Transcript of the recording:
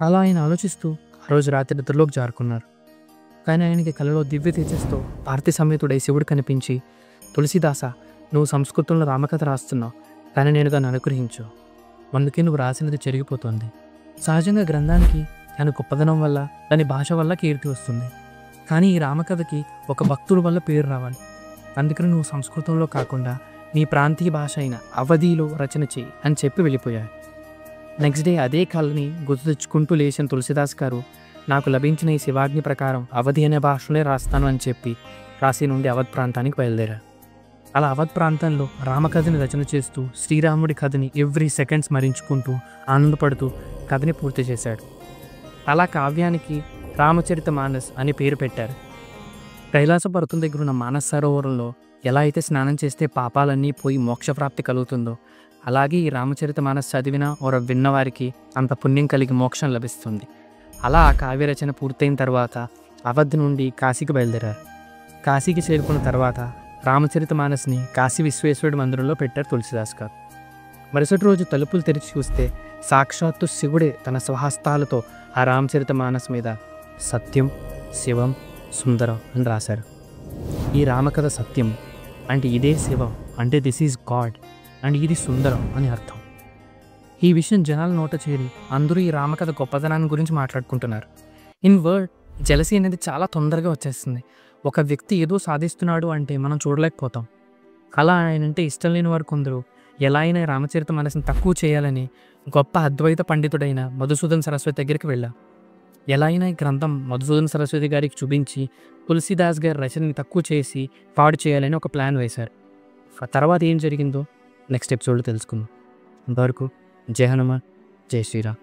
అలా ఆయన ఆలోచిస్తూ ఆ రోజు రాత్రి నిద్రలోకి జారుకున్నారు. కానీ ఆయనకి కలలో దివ్య తేజస్తో పార్థి సమేతుడై శివుడు కనిపించి, తులసీదాస, నువ్వు సంస్కృతంలో రామకథ రాస్తున్నావు, కానీ నేను దాన్ని అనుగ్రహించు, అందుకే నువ్వు రాసినది చెరిగిపోతుంది. సహజంగా గ్రంథానికి దాని గొప్పదనం వల్ల, దాని భాష వల్ల కీర్తి వస్తుంది. కానీ ఈ రామకథకి ఒక భక్తుడి వల్ల పేరు రావాలి. అందుకని నువ్వు సంస్కృతంలో కాకుండా నీ ప్రాంతీయ భాష అయిన అవధిలో రచన చెయ్యి అని చెప్పి వెళ్ళిపోయాడు. నెక్స్ట్ డే అదే కళని గుర్తు తెచ్చుకుంటూ లేచిన తులసిదాస్ గారు, నాకు లభించిన ఈ శివాజ్ఞ ప్రకారం అవధి అనే భాషలోనే రాస్తాను అని చెప్పి కాశీ నుండి అవధ్ ప్రాంతానికి బయలుదేరారు. అలా అవధ్ ప్రాంతంలో రామకథని రచన చేస్తూ శ్రీరాముడి కథని ఎవ్రీ సెకండ్ స్మరించుకుంటూ ఆనందపడుతూ కథని పూర్తి చేశాడు. అలా కావ్యానికి రామచరిత మానస్ అని పేరు పెట్టారు. కైలాస పర్వతం దగ్గర ఉన్న మానస్ సరోవరంలో ఎలా అయితే స్నానం చేస్తే పాపాలన్నీ పోయి మోక్షప్రాప్తి కలుగుతుందో, అలాగే ఈ రామచరిత మానస్ చదివిన విన్నవారికి అంత పుణ్యం కలిగి మోక్షం లభిస్తుంది. అలా ఆ కావ్య రచన పూర్తయిన తర్వాత అవధ్ నుండి కాశీకి బయలుదేరారు. కాశీకి చేరుకున్న తర్వాత రామచరిత మానస్ని కాశీ విశ్వేశ్వరుడి మందిరంలో పెట్టారు తులసిదాస్ గారు. మరుసటి రోజు తలుపులు తెరిచి చూస్తే సాక్షాత్తు శివుడే తన స్వహస్తాలతో ఆ రామచరిత మానస్ మీద సత్యం, శివం, సుందరం అని రాశారు. ఈ రామకథ సత్యం అంటే ఇదే శివం అంటే దిస్ ఈజ్ గాడ్ అండ్ ఇది సుందరం అని అర్థం. ఈ విషయం జనాల నోట చేరి అందరూ ఈ రామకథ గొప్పతనాన్ని గురించి మాట్లాడుకుంటున్నారు. ఇన్ వర్డ్, జెలసీ అనేది చాలా తొందరగా వచ్చేస్తుంది. ఒక వ్యక్తి ఏదో సాధిస్తున్నాడు అంటే మనం చూడలేకపోతాం. అలా ఆయనంటే ఇష్టం లేని వారు కొందరు ఎలా అయినా రామచరిత మనసుని తక్కువ చేయాలని గొప్ప అద్వైత పండితుడైన మధుసూదన్ సరస్వతి దగ్గరికి వెళ్ళాం. ఎలా అయినా ఈ గ్రంథం మధుసూదన్ సరస్వతి గారికి చూపించి తులసీదాస్ గారి రచనని తక్కువ చేసి పాడు చేయాలని ఒక ప్లాన్ వేశారు. తర్వాత ఏం జరిగిందో నెక్స్ట్ ఎపిసోడ్లో తెలుసుకుందాం. అంతవరకు జై హనుమాన్, జై శ్రీరామ్.